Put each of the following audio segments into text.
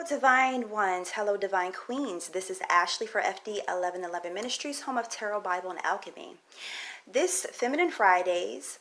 Divine Ones, hello Divine Queens. This is Ashley for FD 1111 Ministries, home of Tarot, Bible, and Alchemy. This Feminine Fridays,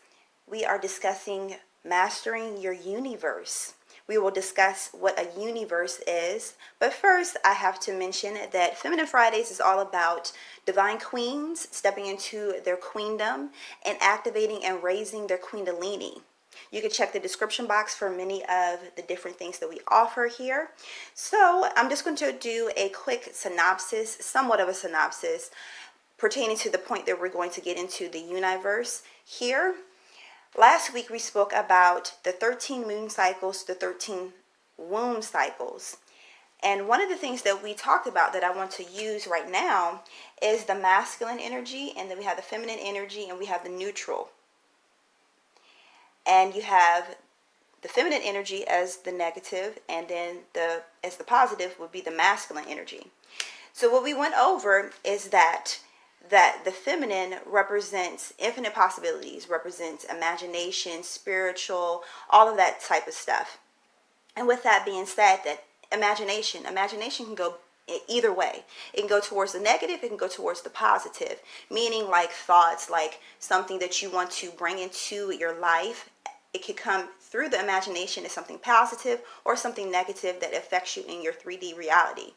we are discussing mastering your Yoni-Verse. We will discuss what a Yoni-Verse is, but first I have to mention that Feminine Fridays is all about Divine Queens stepping into their queendom and activating and raising their QUEENdalini. You can check the description box for many of the different things that we offer here. So I'm just going to do a quick synopsis, somewhat of a synopsis, pertaining to the point that we're going to get into the Yoni-Verse here. Last week we spoke about the 13 moon cycles, the 13 womb cycles. And one of the things that we talked about that I want to use right now is the masculine energy, and then we have the feminine energy, and we have the neutral. And you have the feminine energy as the negative, and then as the positive would be the masculine energy. So what we went over is that the feminine represents infinite possibilities, represents imagination, spiritual, all of that type of stuff. And with that being said, that imagination can go either way. It can go towards the negative, it can go towards the positive, meaning like thoughts, like something that you want to bring into your life. It could come through the imagination as something positive or something negative that affects you in your 3D reality.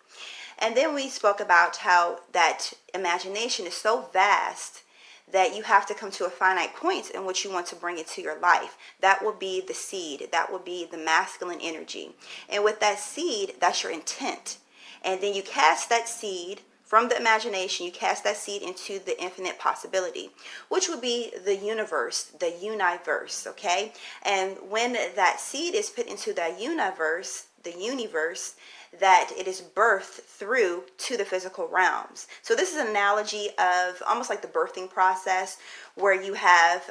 And then we spoke about how that imagination is so vast that you have to come to a finite point in which you want to bring it to your life. That will be the seed. That will be the masculine energy. And with that seed, that's your intent. And then you cast that seed from the imagination, you cast that seed into the infinite possibility, which would be the universe, the Yoni-Verse, okay? And when that seed is put into that Yoni-Verse, the Yoni-Verse, that it is birthed through to the physical realms. So this is an analogy of almost like the birthing process, where you have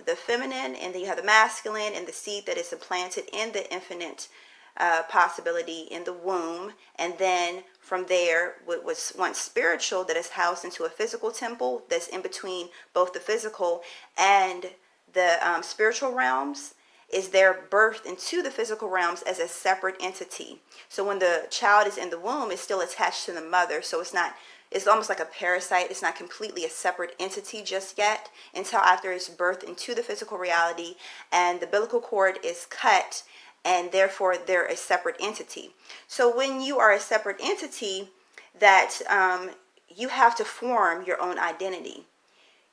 the feminine, and then you have the masculine, and the seed that is implanted in the infinite possibility in the womb, and then from there what was once spiritual that is housed into a physical temple that's in between both the physical and the spiritual realms is there birthed into the physical realms as a separate entity. So when the child is in the womb, it's still attached to the mother, so it's almost like a parasite. It's not completely a separate entity just yet until after it's birthed into the physical reality and the umbilical cord is cut, and therefore they're a separate entity. So when you are a separate entity, that you have to form your own identity.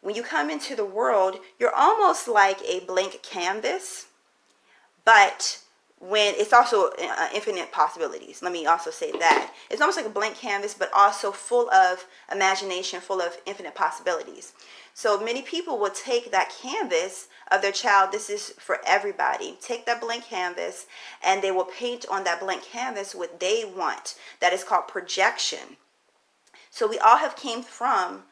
When you come into the world, you're almost like a blank canvas, but when it's also infinite possibilities. Let me also say that. It's almost like a blank canvas, but also full of imagination, full of infinite possibilities. So many people will take that canvas of their child. This is for everybody. Take that blank canvas and they will paint on that blank canvas what they want. That is called projection. So we all have came from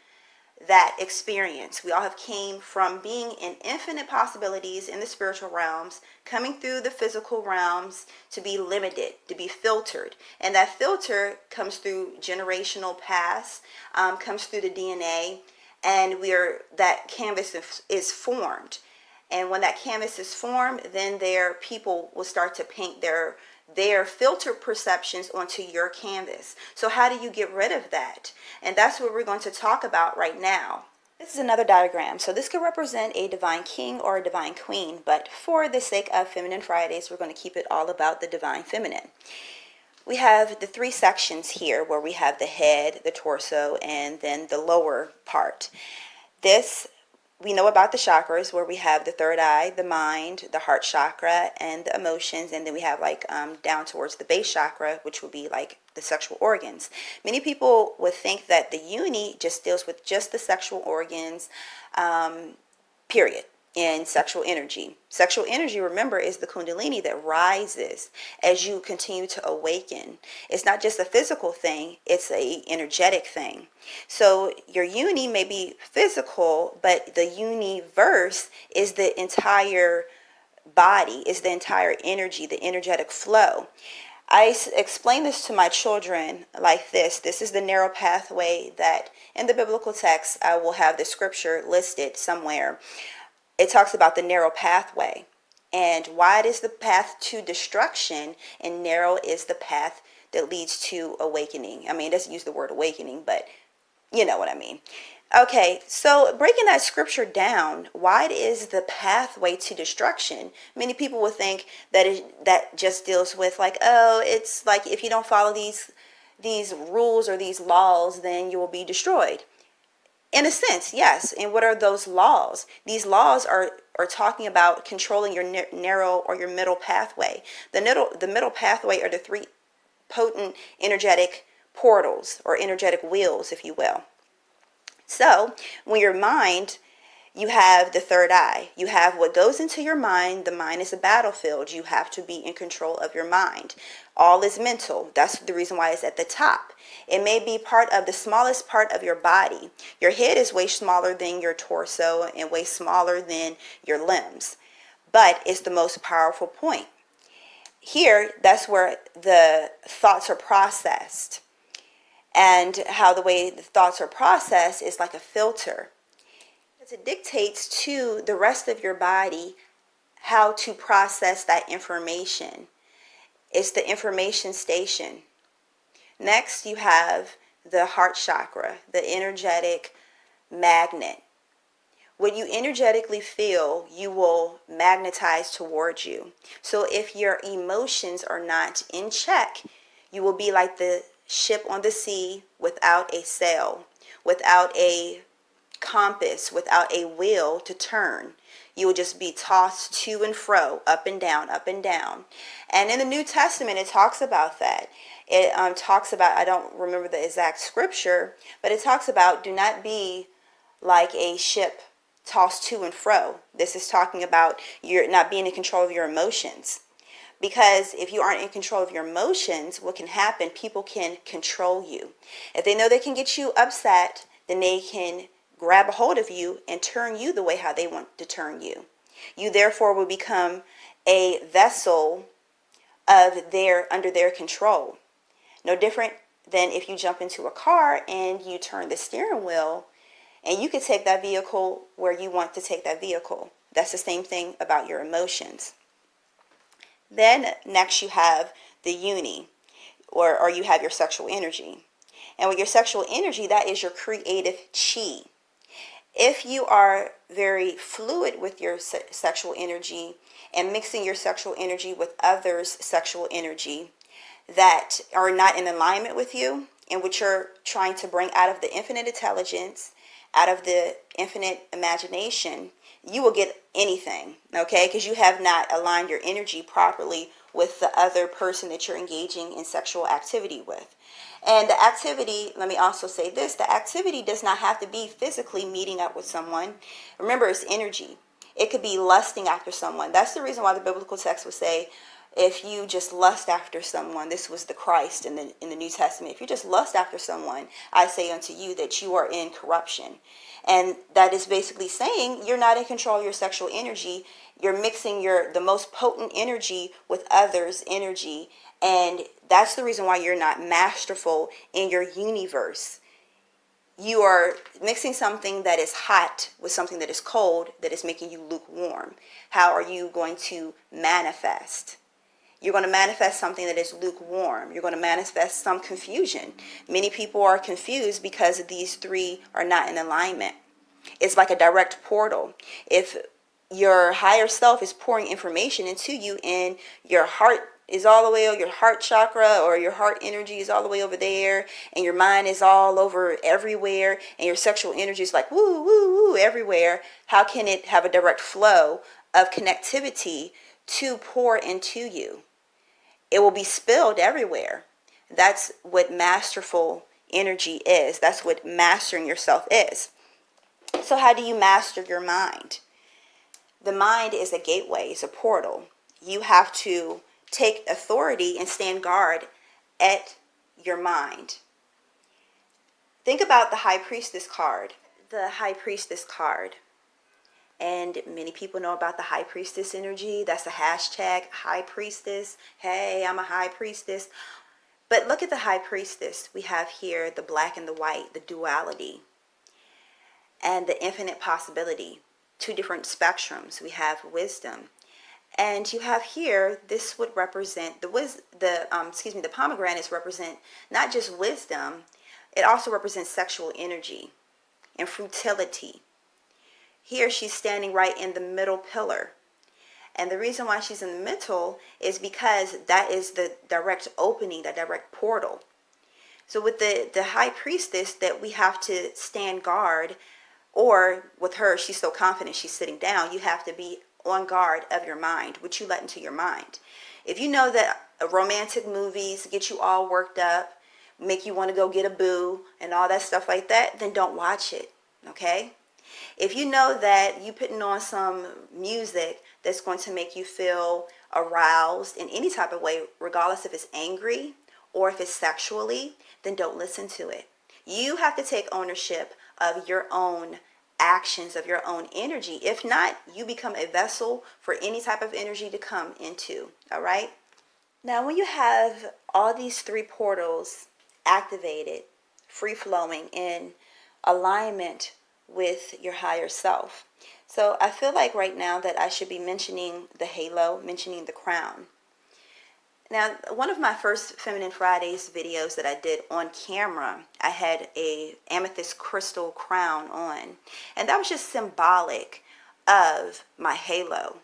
that experience. We all have came from being in infinite possibilities in the spiritual realms, coming through the physical realms to be limited, to be filtered. And that filter comes through generational past, comes through the DNA, and that canvas is formed. And when that canvas is formed, then people will start to paint their filtered perceptions onto your canvas. So how do you get rid of that? And that's what we're going to talk about right now. This is another diagram. So this could represent a divine king or a divine queen, but for the sake of Feminine Fridays, we're going to keep it all about the divine feminine. We have the three sections here where we have the head, the torso, and then the lower part. We know about the chakras, where we have the third eye, the mind, the heart chakra, and the emotions, and then we have like down towards the base chakra, which would be like the sexual organs. Many people would think that the Yoni just deals with just the sexual organs, period, and sexual energy. Sexual energy, remember, is the Kundalini that rises as you continue to awaken. It's not just a physical thing, it's an energetic thing. So your Yoni may be physical, but the Yoni-Verse is the entire body, is the entire energy, the energetic flow. I explain this to my children like this. This is the narrow pathway that in the biblical text, I will have the scripture listed somewhere. It talks about the narrow pathway, and wide is the path to destruction and narrow is the path that leads to awakening. I mean, it doesn't use the word awakening, but you know what I mean. Okay, so breaking that scripture down, wide is the pathway to destruction. Many people would think that that just deals with like, oh, it's like if you don't follow these rules or these laws, then you will be destroyed. In a sense, yes. And what are those laws? These laws are talking about controlling your narrow or your middle pathway. The middle pathway are the three potent energetic portals or energetic wheels, if you will. So when your mind, you have the third eye. You have what goes into your mind. The mind is a battlefield. You have to be in control of your mind. All is mental. That's the reason why it's at the top. It may be part of the smallest part of your body. Your head is way smaller than your torso and way smaller than your limbs. But it's the most powerful point. Here, that's where the thoughts are processed. And how the way the thoughts are processed is like a filter. It dictates to the rest of your body how to process that information. It's the information station. Next, you have the heart chakra, the energetic magnet. What you energetically feel, you will magnetize towards you. So if your emotions are not in check, you will be like the ship on the sea without a sail, without a compass, without a wheel to turn. You will just be tossed to and fro, up and down, up and down. And in the New Testament, it talks about that. It talks about, I don't remember the exact scripture, but it talks about do not be like a ship tossed to and fro. This is talking about you're not being in control of your emotions. Because if you aren't in control of your emotions, what can happen? People can control you. If they know they can get you upset, then they can grab a hold of you and turn you the way how they want to turn you. You therefore will become a vessel of under their control. No different than if you jump into a car and you turn the steering wheel and you can take that vehicle where you want to take that vehicle. That's the same thing about your emotions. Then next you have the yoni, or you have your sexual energy. And with your sexual energy, that is your creative chi. If you are very fluid with your sexual energy and mixing your sexual energy with others' sexual energy that are not in alignment with you and which you're trying to bring out of the infinite intelligence, out of the infinite imagination, you will get anything, okay? Because you have not aligned your energy properly with the other person that you're engaging in sexual activity with. And the activity, let me also say this, the activity does not have to be physically meeting up with someone. Remember, it's energy. It could be lusting after someone. That's the reason why the biblical text would say, if you just lust after someone, this was the Christ in the New Testament. If you just lust after someone, I say unto you that you are in corruption. And that is basically saying you're not in control of your sexual energy. You're mixing the most potent energy with others' energy. And that's the reason why you're not masterful in your Yoni-Verse. You are mixing something that is hot with something that is cold, that is making you lukewarm. How are you going to manifest? You're going to manifest something that is lukewarm. You're going to manifest some confusion. Many people are confused because these three are not in alignment. It's like a direct portal. If your higher self is pouring information into you and your heart is all the way over your heart chakra, or your heart energy is all the way over there, and your mind is all over everywhere, and your sexual energy is like woo, woo, woo everywhere, how can it have a direct flow of connectivity to pour into you? It will be spilled everywhere. That's what masterful energy is. That's what mastering yourself is. So how do you master your mind? The mind is a gateway, it's a portal. You have to take authority and stand guard at your mind. Think about the High Priestess card. The High Priestess card. And many people know about the High Priestess energy. That's a hashtag, High Priestess. Hey, I'm a High Priestess. But look at the High Priestess. We have here the black and the white, the duality, and the infinite possibility. Two different spectrums. We have wisdom And you have here, this would represent the pomegranates represent not just wisdom, it also represents sexual energy and fruitility. Here she's standing right in the middle pillar. And the reason why she's in the middle is because that is the direct opening, that direct portal. So with the high priestess, that we have to stand guard, or with her, she's so confident she's sitting down, you have to be on guard of your mind, what you let into your mind. If you know that romantic movies get you all worked up, make you want to go get a boo and all that stuff like that, then don't watch it, okay? If you know that you putting on some music that's going to make you feel aroused in any type of way, regardless if it's angry or if it's sexually, then don't listen to it. You have to take ownership of your own actions, of your own energy. If not, you become a vessel for any type of energy to come into. All right. Now, when you have all these three portals activated, free flowing in alignment with your higher self. So I feel like right now that I should be mentioning the halo, mentioning the crown. Now, one of my first Feminine Fridays videos that I did on camera, I had a amethyst crystal crown on, and that was just symbolic of my halo.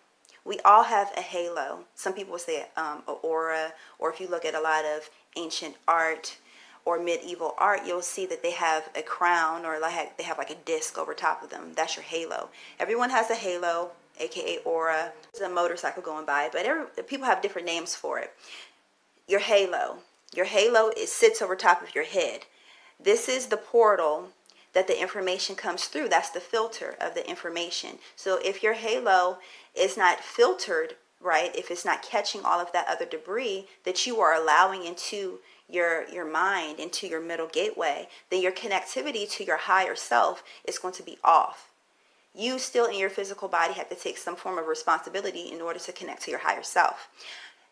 We all have a halo. Some people would say an aura, or if you look at a lot of ancient art or medieval art, you'll see that they have a crown, or they have like a disc over top of them. That's your halo. Everyone has a halo, aka aura. There's a motorcycle going by, but people have different names for it. Your halo. Your halo sits over top of your head. This is the portal that the information comes through. That's the filter of the information. So if your halo is not filtered right, if it's not catching all of that other debris that you are allowing into your mind, into your middle gateway, then your connectivity to your higher self is going to be off. You still in your physical body have to take some form of responsibility in order to connect to your higher self.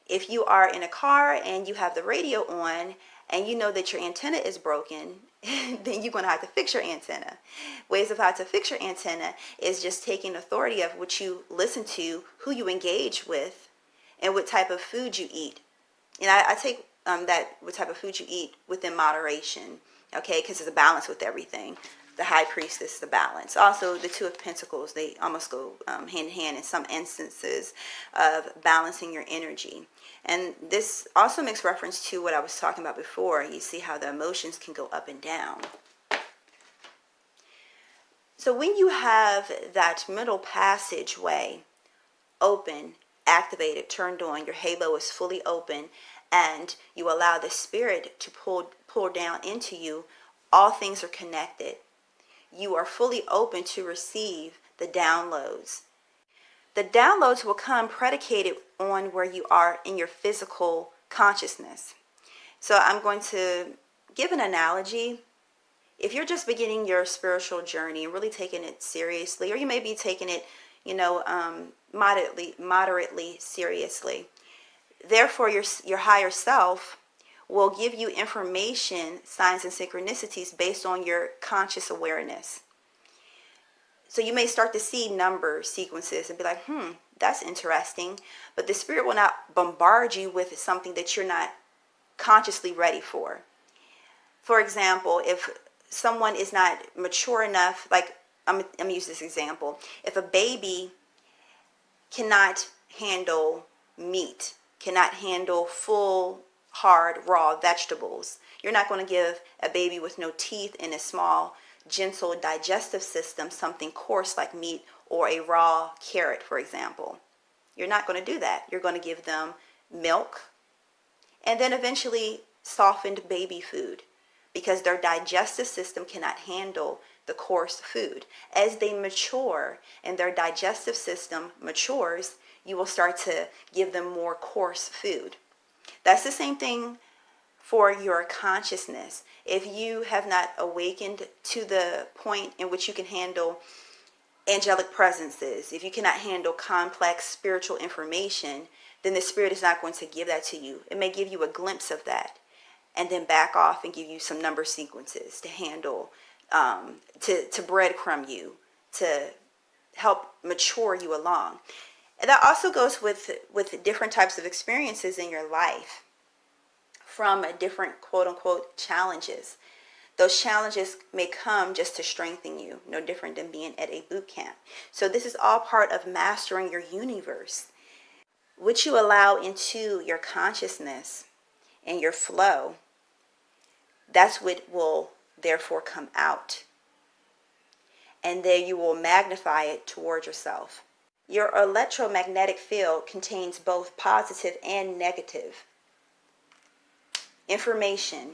If you are in a car and you have the radio on and you know that your antenna is broken, then you're going to have to fix your antenna. Ways of how to fix your antenna is just taking authority of what you listen to, who you engage with, and what type of food you eat. And I take that what type of food you eat within moderation, okay, because there's a balance with everything. The high priestess is the balance. Also, the two of pentacles, they almost go hand in hand in some instances of balancing your energy. And this also makes reference to what I was talking about before. You see how the emotions can go up and down. So when you have that middle passageway open, activated, turned on, your halo is fully open, and you allow the spirit to pull down into you, all things are connected. You are fully open to receive the downloads. The downloads will come predicated on where you are in your physical consciousness. So I'm going to give an analogy. If you're just beginning your spiritual journey and really taking it seriously, or you may be taking it, moderately seriously, therefore your higher self will give you information, signs, and synchronicities based on your conscious awareness. So you may start to see number sequences and be like, that's interesting. But the spirit will not bombard you with something that you're not consciously ready for. For example, if someone is not mature enough, like I'm going to use this example. If a baby cannot handle meat, cannot handle full, hard, raw vegetables, you're not going to give a baby with no teeth and a small, gentle digestive system something coarse like meat or a raw carrot, for example. You're not going to do that. You're going to give them milk and then eventually softened baby food, because their digestive system cannot handle the coarse food. As they mature and their digestive system matures, you will start to give them more coarse food. That's the same thing for your consciousness. If you have not awakened to the point in which you can handle angelic presences, if you cannot handle complex spiritual information, then the spirit is not going to give that to you. It may give you a glimpse of that and then back off and give you some number sequences to handle, to breadcrumb you, to help mature you along. And that also goes with different types of experiences in your life, from different quote-unquote challenges. Those challenges may come just to strengthen you, no different than being at a boot camp. So this is all part of mastering your universe, which you allow into your consciousness and your flow. That's what will therefore come out. And then you will magnify it toward yourself. Your electromagnetic field contains both positive and negative information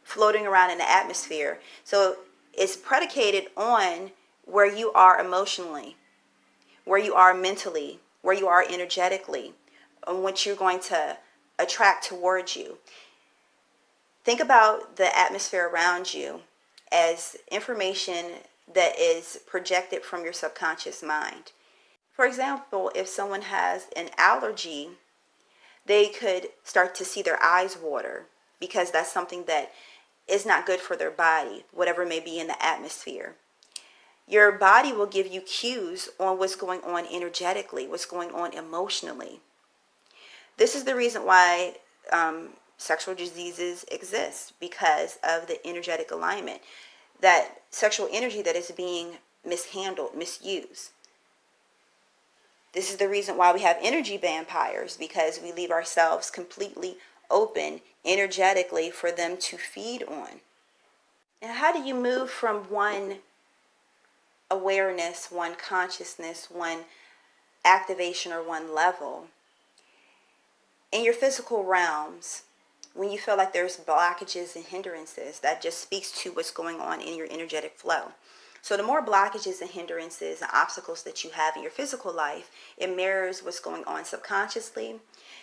floating around in the atmosphere. So it's predicated on where you are emotionally, where you are mentally, where you are energetically, on what you're going to attract towards you. Think about the atmosphere around you as information that is projected from your subconscious mind. For example, if someone has an allergy, they could start to see their eyes water, because that's something that is not good for their body, whatever may be in the atmosphere. Your body will give you cues on what's going on energetically, what's going on emotionally. This is the reason why sexual diseases exist, because of the energetic alignment, that sexual energy that is being mishandled, misused. This is the reason why we have energy vampires, because we leave ourselves completely open energetically for them to feed on. And how do you move from one awareness, one consciousness, one activation, or one level in your physical realms? When you feel like there's blockages and hindrances, that just speaks to what's going on in your energetic flow. So the more blockages and hindrances and obstacles that you have in your physical life, it mirrors what's going on subconsciously,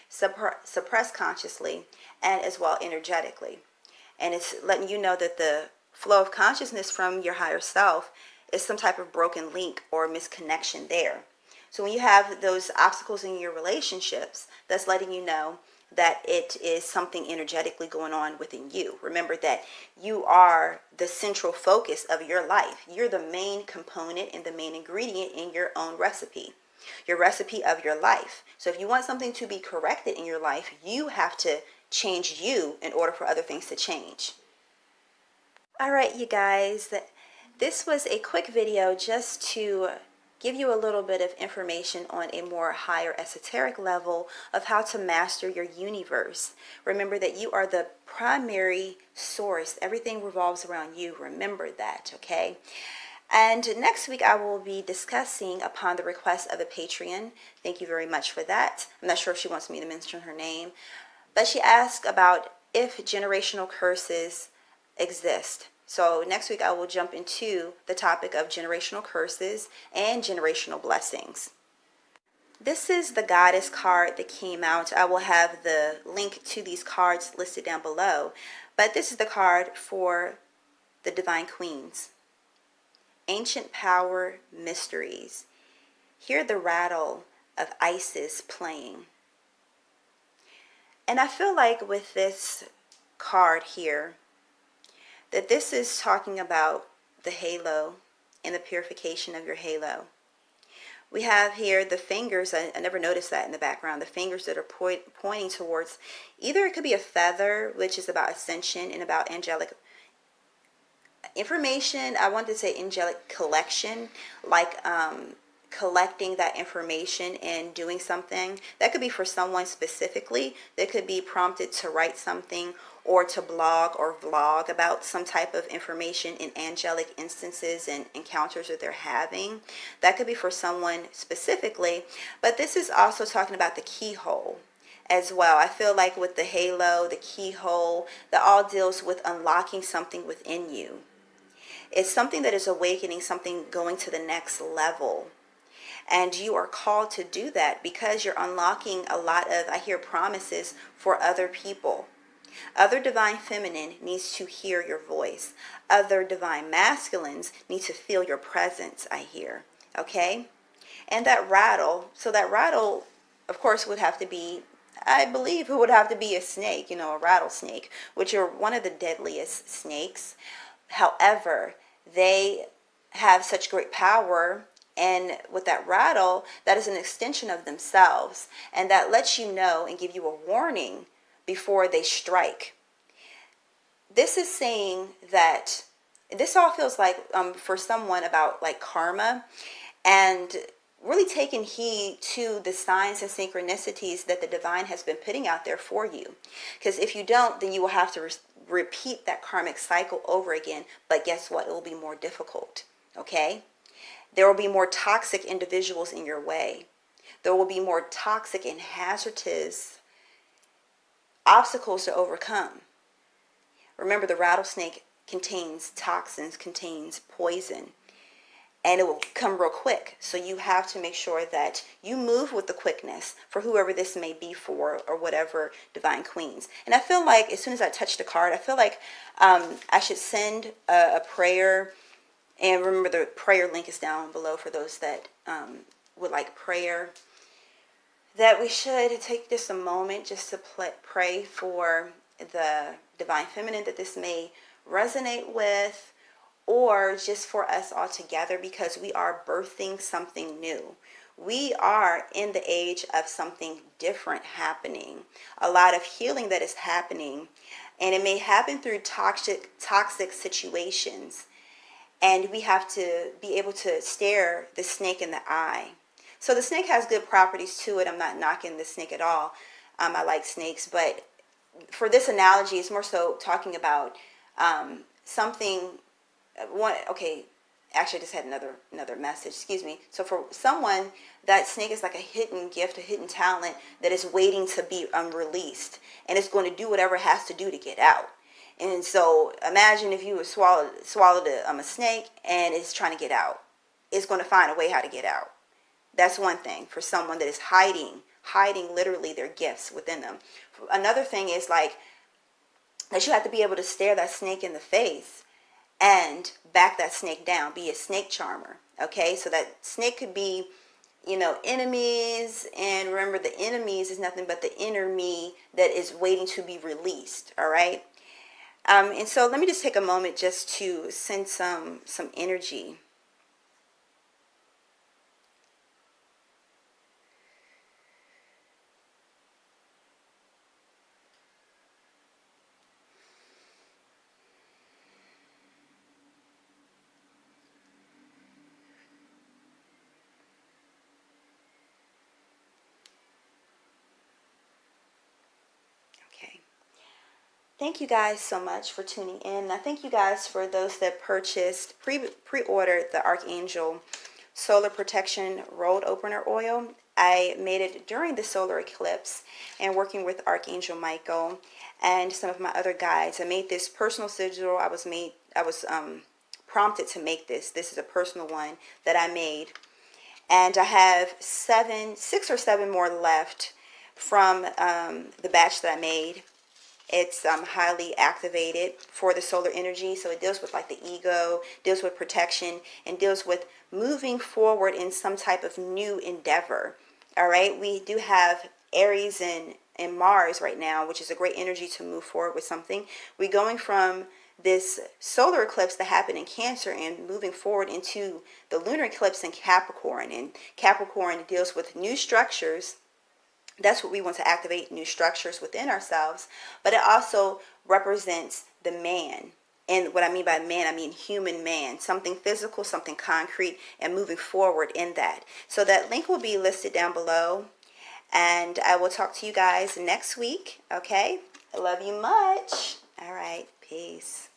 suppressed consciously, and as well energetically. And it's letting you know that the flow of consciousness from your higher self is some type of broken link or misconnection there. So when you have those obstacles in your relationships, that's letting you know that it is something energetically going on within you. Remember that you are the central focus of your life. You're the main component and the main ingredient in your own recipe, your recipe of your life. So if you want something to be corrected in your life, you have to change you in order for other things to change. All right, you guys, this was a quick video just to give you a little bit of information on a more higher esoteric level of how to master your universe. Remember that you are the primary source. Everything revolves around you. Remember that, okay? And next week I will be discussing upon the request of a Patreon. Thank you very much for that. I'm not sure if she wants me to mention her name, but she asked about if generational curses exist. So next week I will jump into the topic of generational curses and generational blessings. This is the goddess card that came out. I will have the link to these cards listed down below. But this is the card for the Divine Queens. Ancient Power Mysteries. Hear the rattle of Isis playing. And I feel like with this card here, that this is talking about the halo and the purification of your halo. We have here the fingers. I never noticed that in the background. The fingers that are pointing towards, either it could be a feather, which is about ascension and about angelic information. I wanted to say angelic collection, like collecting that information and doing something. That could be for someone specifically. They could be prompted to write something or to blog or vlog about some type of information in angelic instances and encounters that they're having. That could be for someone specifically, but this is also talking about the keyhole as well. I feel like with the halo, the keyhole, that all deals with unlocking something within you. It's something that is awakening, something going to the next level. And you are called to do that because you're unlocking a lot of, I hear, promises for other people. Other divine feminine needs to hear your voice. Other divine masculines need to feel your presence, I hear. Okay? And that rattle, so that rattle, of course, would have to be, I believe it would have to be a snake, a rattlesnake, which are one of the deadliest snakes. However, they have such great power And with that rattle, that is an extension of themselves. And that lets you know and give you a warning before they strike. This is saying that this all feels like for someone about like karma, and really taking heed to the signs and synchronicities that the divine has been putting out there for you. Because if you don't, then you will have to repeat that karmic cycle over again. But guess what? It will be more difficult. Okay? There will be more toxic individuals in your way. There will be more toxic and hazardous obstacles to overcome. Remember, the rattlesnake contains toxins, contains poison, and it will come real quick. So you have to make sure that you move with the quickness for whoever this may be for, or whatever divine queens. And I feel like as soon as I touch the card, I feel like I should send a prayer. And remember, the prayer link is down below for those that would like prayer. That we should take just a moment just to pray for the divine feminine that this may resonate with, or just for us all together, because we are birthing something new. We are in the age of something different happening. A lot of healing that is happening, and it may happen through toxic situations. And we have to be able to stare the snake in the eye. So the snake has good properties to it. I'm not knocking the snake at all. I like snakes, but for this analogy, it's more so talking about something. Okay, actually, I just had another message. Excuse me. So for someone, that snake is like a hidden gift, a hidden talent that is waiting to be released, and it's going to do whatever it has to do to get out. And so imagine if you would swallowed a snake and it's trying to get out. It's going to find a way how to get out. That's one thing for someone that is hiding literally their gifts within them. Another thing is like that you have to be able to stare that snake in the face and back that snake down, be a snake charmer. Okay, so that snake could be, enemies, and remember, the enemies is nothing but the inner me that is waiting to be released. All right. And so let me just take a moment just to send some energy. Thank you guys so much for tuning in. I thank you guys for those that purchased, pre-ordered the Archangel Solar Protection Rolled Opener Oil. I made it during the solar eclipse and working with Archangel Michael and some of my other guides. I made this personal sigil. I was prompted to make this. This is a personal one that I made. And I have 6 or 7 more left from the batch that I made. It's highly activated for the solar energy. So it deals with like the ego, deals with protection, and deals with moving forward in some type of new endeavor. All right. We do have Aries and Mars right now, which is a great energy to move forward with something. We're going from this solar eclipse that happened in Cancer and moving forward into the lunar eclipse in Capricorn. And Capricorn deals with new structures. That's what we want to activate, new structures within ourselves. But it also represents the man. And what I mean by man, I mean human man. Something physical, something concrete, and moving forward in that. So that link will be listed down below. And I will talk to you guys next week. Okay? I love you much. All right. Peace.